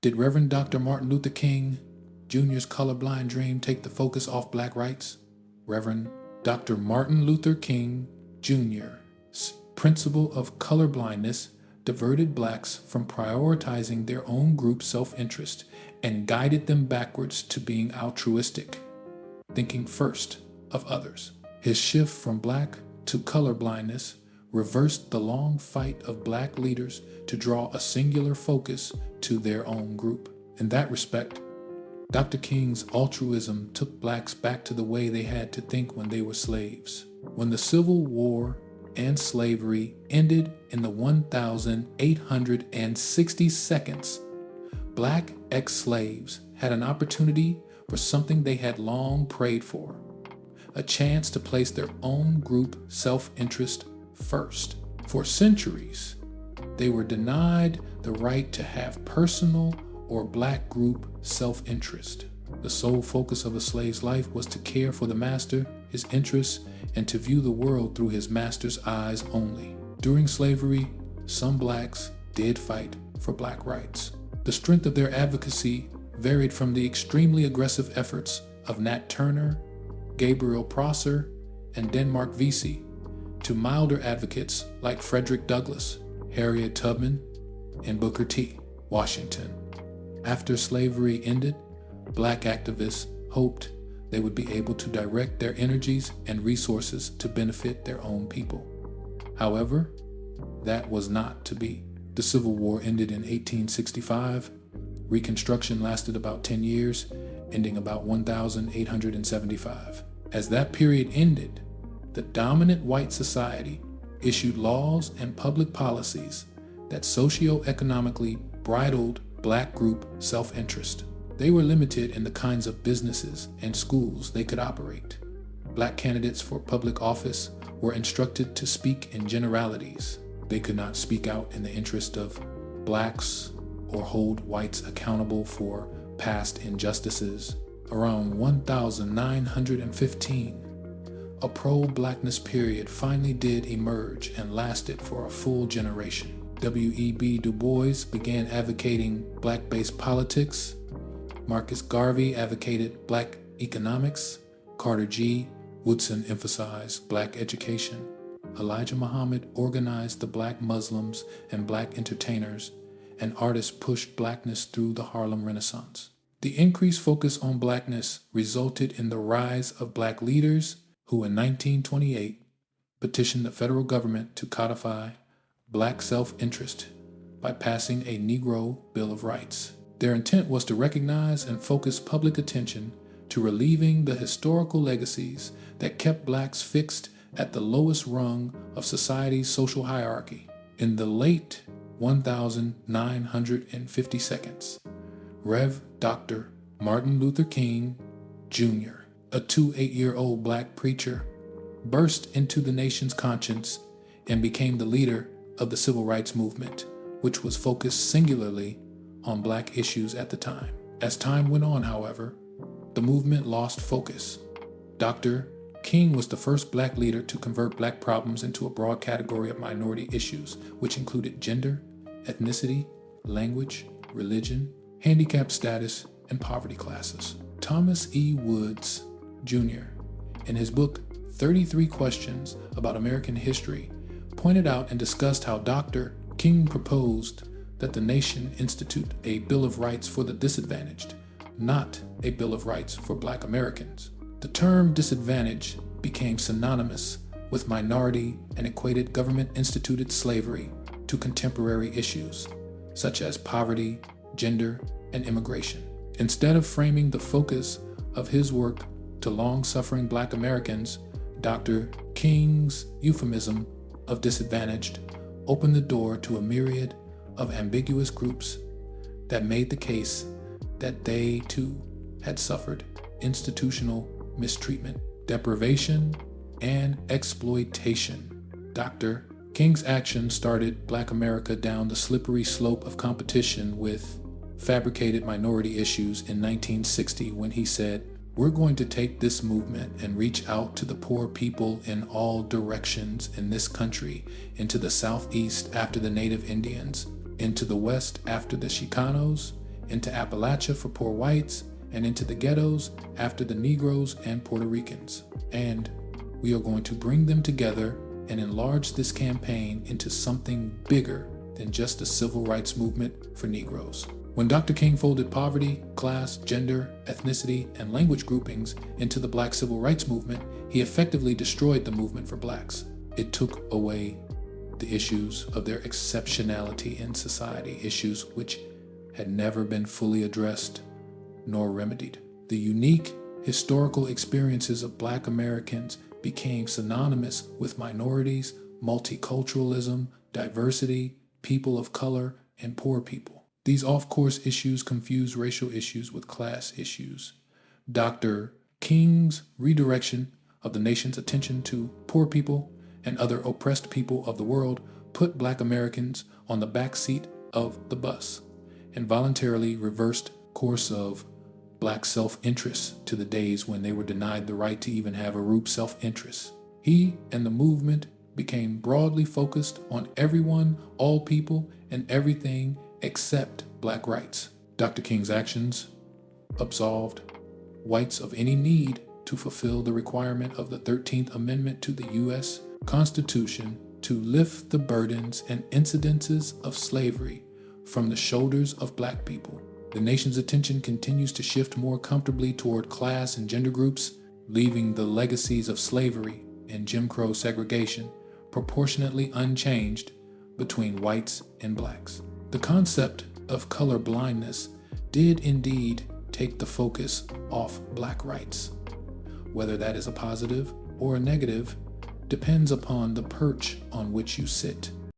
Did Reverend Dr. Martin Luther King Jr.'s colorblind dream take the focus off black rights? Reverend Dr. Martin Luther King Jr.'s principle of colorblindness diverted blacks from prioritizing their own group self-interest and guided them backwards to being altruistic, thinking first of others. His shift from black to colorblindness reversed the long fight of black leaders to draw a singular focus to their own group. In that respect, Dr. King's altruism took blacks back to the way they had to think when they were slaves. When the Civil War and slavery ended in the 1,860 seconds, black ex-slaves had an opportunity for something they had long prayed for, a chance to place their own group self-interest first. For centuries, they were denied the right to have personal or black group self-interest. The sole focus of a slave's life was to care for the master, his interests, and to view the world through his master's eyes only. During slavery, some blacks did fight for black rights. The strength of their advocacy varied from the extremely aggressive efforts of Nat Turner, Gabriel Prosser, and Denmark Vesey, to milder advocates like Frederick Douglass, Harriet Tubman, and Booker T. Washington. After slavery ended, black activists hoped they would be able to direct their energies and resources to benefit their own people. However, that was not to be. The Civil War ended in 1865. Reconstruction lasted about 10 years, ending about 1875. As that period ended, the dominant white society issued laws and public policies that socio-economically bridled black group self-interest. They were limited in the kinds of businesses and schools they could operate. Black candidates for public office were instructed to speak in generalities. They could not speak out in the interest of blacks or hold whites accountable for past injustices. Around 1915, a pro-blackness period finally did emerge and lasted for a full generation. W.E.B. Du Bois began advocating black-based politics. Marcus Garvey advocated black economics. Carter G. Woodson emphasized black education. Elijah Muhammad organized the black Muslims and black entertainers, and artists pushed blackness through the Harlem Renaissance. The increased focus on blackness resulted in the rise of black leaders who in 1928 petitioned the federal government to codify black self-interest by passing a Negro Bill of Rights. Their intent was to recognize and focus public attention to relieving the historical legacies that kept blacks fixed at the lowest rung of society's social hierarchy. In the late 1950 seconds, Rev. Dr. Martin Luther King Jr., a 28-year-old black preacher, burst into the nation's conscience and became the leader of the civil rights movement, which was focused singularly on black issues at the time. As time went on, however, the movement lost focus. Dr. King was the first black leader to convert black problems into a broad category of minority issues, which included gender, ethnicity, language, religion, handicap status, and poverty classes. Thomas E. Woods, Jr., in his book 33 Questions About American History, pointed out and discussed how Dr. King proposed that the nation institute a Bill of Rights for the disadvantaged, not a Bill of Rights for Black Americans. The term disadvantage became synonymous with minority and equated government-instituted slavery to contemporary issues, such as poverty, gender, and immigration. Instead of framing the focus of his work to long-suffering Black Americans, Dr. King's euphemism of disadvantaged opened the door to a myriad of ambiguous groups that made the case that they too had suffered institutional mistreatment, deprivation, and exploitation. Dr. King's action started Black America down the slippery slope of competition with fabricated minority issues in 1960 when he said, "We're going to take this movement and reach out to the poor people in all directions in this country, into the Southeast after the Native Indians, into the West after the Chicanos, into Appalachia for poor whites, and into the ghettos after the Negroes and Puerto Ricans. And we are going to bring them together and enlarge this campaign into something bigger than just a civil rights movement for Negroes. When Dr. King folded poverty, class, gender, ethnicity, and language groupings into the Black civil rights movement, he effectively destroyed the movement for Blacks. It took away the issues of their exceptionality in society, issues which had never been fully addressed nor remedied. The unique historical experiences of Black Americans became synonymous with minorities, multiculturalism, diversity, people of color, and poor people. These off-course issues confuse racial issues with class issues. Dr. King's redirection of the nation's attention to poor people and other oppressed people of the world put Black Americans on the back seat of the bus and voluntarily reversed course of Black self-interest to the days when they were denied the right to even have a root self-interest. He and the movement became broadly focused on everyone, all people, and everything except Black rights. Dr. King's actions absolved whites of any need to fulfill the requirement of the 13th Amendment to the U.S. Constitution to lift the burdens and incidences of slavery from the shoulders of Black people. The nation's attention continues to shift more comfortably toward class and gender groups, leaving the legacies of slavery and Jim Crow segregation proportionately unchanged between whites and Blacks. The concept of colorblindness did indeed take the focus off Black rights. Whether that is a positive or a negative depends upon the perch on which you sit.